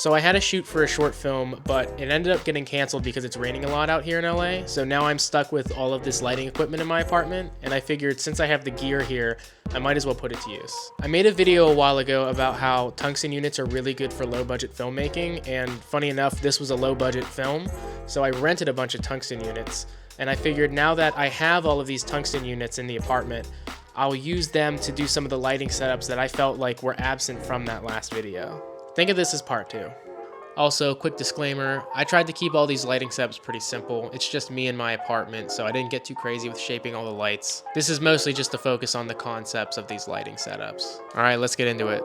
So I had a shoot for a short film, but it ended up getting canceled because it's raining a lot out here in LA. So now I'm stuck with all of this lighting equipment in my apartment, and I figured since I have the gear here, I might as well put it to use. I made a video a while ago about how tungsten units are really good for low budget filmmaking, and funny enough, this was a low budget film, so I rented a bunch of tungsten units, and I figured now that I have all of these tungsten units in the apartment, I'll use them to do some of the lighting setups that I felt like were absent from that last video. Think of this as part 2. Also, quick disclaimer, I tried to keep all these lighting setups pretty simple. It's just me in my apartment, so I didn't get too crazy with shaping all the lights. This is mostly just to focus on the concepts of these lighting setups. All right, let's get into it.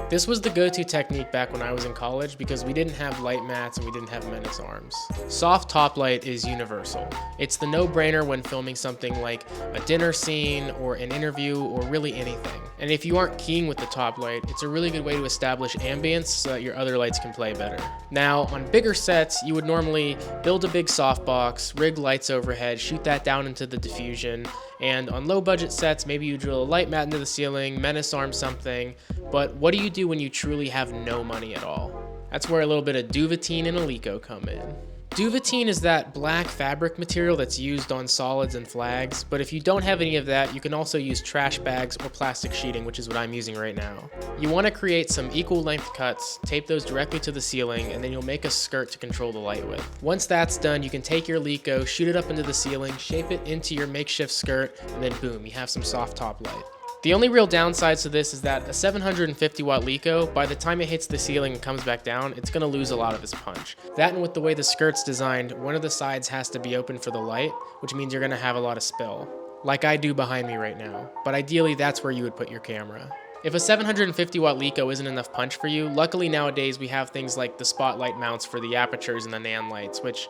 This was the go-to technique back when I was in college because we didn't have light mats and we didn't have menace arms. Soft top light is universal. It's the no-brainer when filming something like a dinner scene or an interview or really anything. And if you aren't keen with the top light, it's a really good way to establish ambience so that your other lights can play better. Now, on bigger sets, you would normally build a big softbox, rig lights overhead, shoot that down into the diffusion, and on low budget sets, maybe you drill a light mat into the ceiling, menace arm something, but what do you do when you truly have no money at all? That's where a little bit of duvetine and Alico come in. Duvetine is that black fabric material that's used on solids and flags, but if you don't have any of that, you can also use trash bags or plastic sheeting, which is what I'm using right now. You want to create some equal length cuts, tape those directly to the ceiling, and then you'll make a skirt to control the light with. Once that's done, you can take your Alico, shoot it up into the ceiling, shape it into your makeshift skirt, and then boom, you have some soft top light. The only real downsides to this is that a 750 watt Alico, by the time it hits the ceiling and comes back down, it's going to lose a lot of its punch. That, and with the way the skirt's designed, one of the sides has to be open for the light, which means you're going to have a lot of spill, like I do behind me right now. But ideally, that's where you would put your camera. If a 750 watt Alico isn't enough punch for you, luckily nowadays we have things like the spotlight mounts for the apertures and the nan lights, which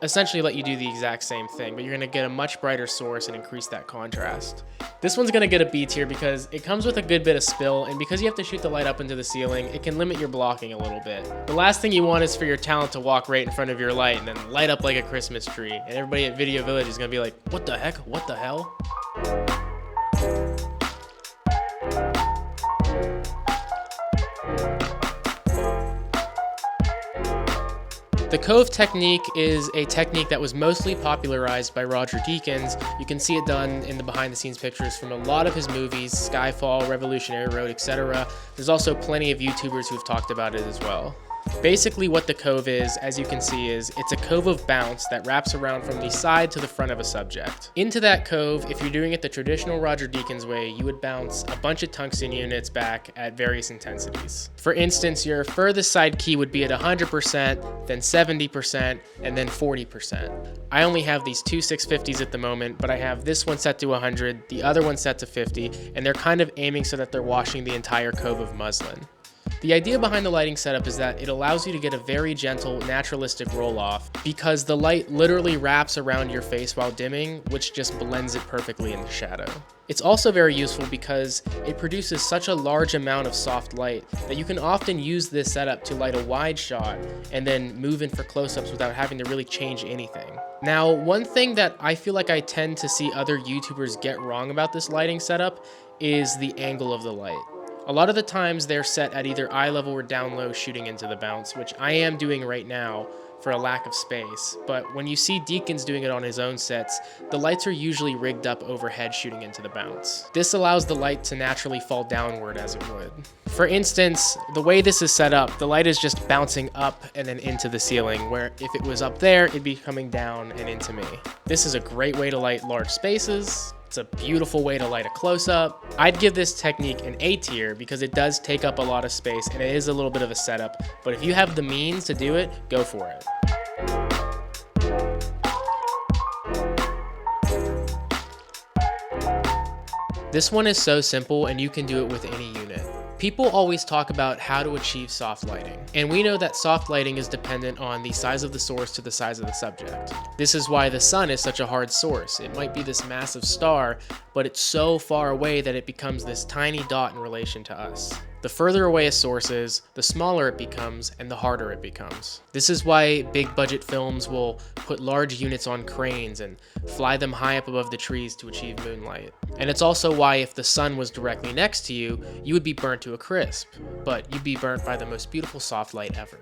essentially let you do the exact same thing, but you're going to get a much brighter source and increase that contrast. This one's going to get a B tier because it comes with a good bit of spill, and because you have to shoot the light up into the ceiling, it can limit your blocking a little bit. The last thing you want is for your talent to walk right in front of your light and then light up like a Christmas tree, and everybody at Video Village is going to be like, what the heck? What the hell? The cove technique is a technique that was mostly popularized by Roger Deakins. You can see it done in the behind the scenes pictures from a lot of his movies, Skyfall, Revolutionary Road, etc. There's also plenty of YouTubers who've talked about it as well. Basically what the cove is, as you can see, is it's a cove of bounce that wraps around from the side to the front of a subject. Into that cove, if you're doing it the traditional Roger Deakins way, you would bounce a bunch of tungsten units back at various intensities. For instance, your furthest side key would be at 100%, then 70%, and then 40%. I only have these two 650s at the moment, but I have this one set to 100, the other one set to 50, and they're kind of aiming so that they're washing the entire cove of muslin. The idea behind the lighting setup is that it allows you to get a very gentle, naturalistic roll-off because the light literally wraps around your face while dimming, which just blends it perfectly in the shadow. It's also very useful because it produces such a large amount of soft light that you can often use this setup to light a wide shot and then move in for close-ups without having to really change anything. Now, one thing that I feel like I tend to see other YouTubers get wrong about this lighting setup is the angle of the light. A lot of the times they're set at either eye level or down low shooting into the bounce, which I am doing right now for a lack of space. But when you see Deakins doing it on his own sets, the lights are usually rigged up overhead shooting into the bounce. This allows the light to naturally fall downward as it would. For instance, the way this is set up, the light is just bouncing up and then into the ceiling, where if it was up there, it'd be coming down and into me. This is a great way to light large spaces. It's a beautiful way to light a close-up. I'd give this technique an A tier because it does take up a lot of space and it is a little bit of a setup, but if you have the means to do it, go for it. This one is so simple and you can do it with any unit. People always talk about how to achieve soft lighting, and we know that soft lighting is dependent on the size of the source to the size of the subject. This is why the sun is such a hard source. It might be this massive star, but it's so far away that it becomes this tiny dot in relation to us. The further away a source is, the smaller it becomes and the harder it becomes. This is why big budget films will put large units on cranes and fly them high up above the trees to achieve moonlight. And it's also why if the sun was directly next to you, you would be burnt to a crisp, but you'd be burnt by the most beautiful soft light ever.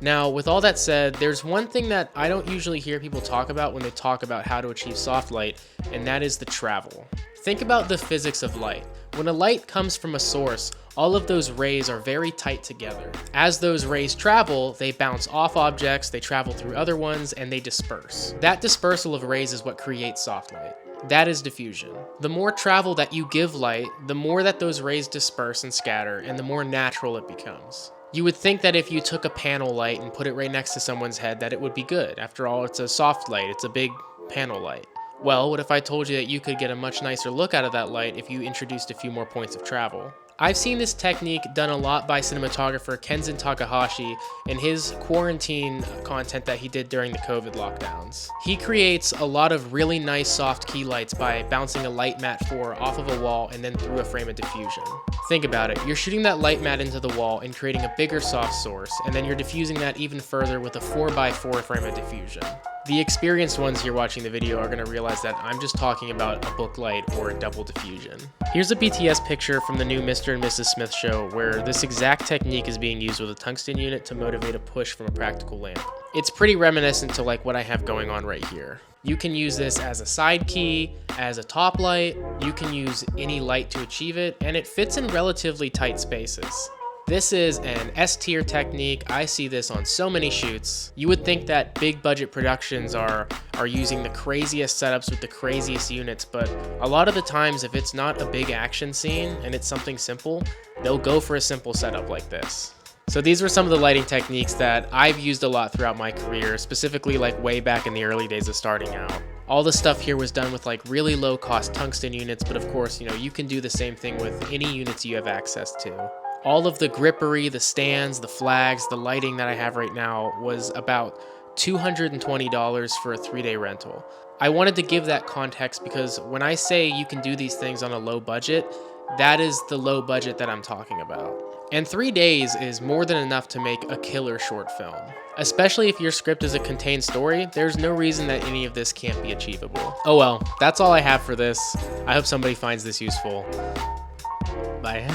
Now, with all that said, there's one thing that I don't usually hear people talk about when they talk about how to achieve soft light, and that is the travel. Think about the physics of light. When a light comes from a source, all of those rays are very tight together. As those rays travel, they bounce off objects, they travel through other ones, and they disperse. That dispersal of rays is what creates soft light. That is diffusion. The more travel that you give light, the more that those rays disperse and scatter, and the more natural it becomes. You would think that if you took a panel light and put it right next to someone's head that it would be good. After all, it's a soft light, it's a big panel light. Well, what if I told you that you could get a much nicer look out of that light if you introduced a few more points of travel? I've seen this technique done a lot by cinematographer Kenzan Takahashi in his quarantine content that he did during the COVID lockdowns. He creates a lot of really nice soft key lights by bouncing a light mat 4 off of a wall and then through a frame of diffusion. Think about it, you're shooting that light mat into the wall and creating a bigger soft source, and then you're diffusing that even further with a 4x4 frame of diffusion. The experienced ones here watching the video are going to realize that I'm just talking about a booklight or a double diffusion. Here's a BTS picture from the new Mr. and Mrs. Smith show where this exact technique is being used with a tungsten unit to motivate a push from a practical lamp. It's pretty reminiscent to like what I have going on right here. You can use this as a side key, as a top light, you can use any light to achieve it, and it fits in relatively tight spaces. This is an S-tier technique. I see this on so many shoots. You would think that big budget productions are using the craziest setups with the craziest units, but a lot of the times if it's not a big action scene and it's something simple, they'll go for a simple setup like this. So these were some of the lighting techniques that I've used a lot throughout my career, specifically like way back in the early days of starting out. All the stuff here was done with like really low cost tungsten units, but of course, you can do the same thing with any units you have access to. All of the grippery, the stands, the flags, the lighting that I have right now was about $220 for a 3-day rental. I wanted to give that context because when I say you can do these things on a low budget, that is the low budget that I'm talking about. And 3 days is more than enough to make a killer short film. Especially if your script is a contained story, there's no reason that any of this can't be achievable. Oh well, that's all I have for this. I hope somebody finds this useful. Bye.